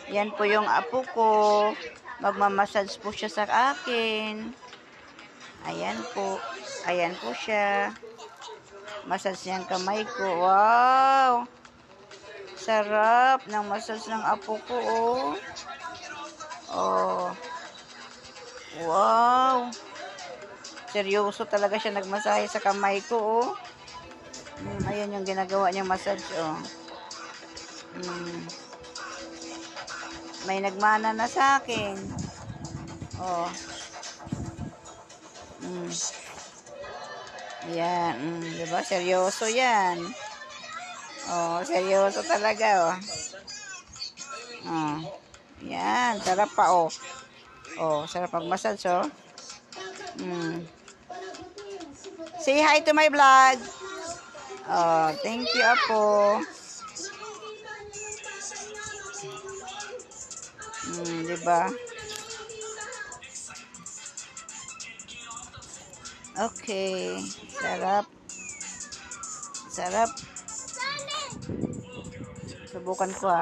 Yan po yung apo ko. Magmamassage po siya sa akin. Ayan po. Ayan po siya. Massage niya ang kamay ko. Wow! Sarap ng massage ng apo ko, oh. Oh. Wow! Seryoso talaga siya nagmasahe sa kamay ko, oh. Ayan yung ginagawa niyang massage, oh. May nagmana na sa akin. Oh. Yan. Diba? Seryoso yan. Oh, seryoso talaga, oh. Oh. Yan. Sarap pa, oh. Oh, sarap mag-massage, oh. Say hi to my vlog. Oh, thank you, Apo. Diba? Okay. Sarap. Sarap. Subukan ko, ah.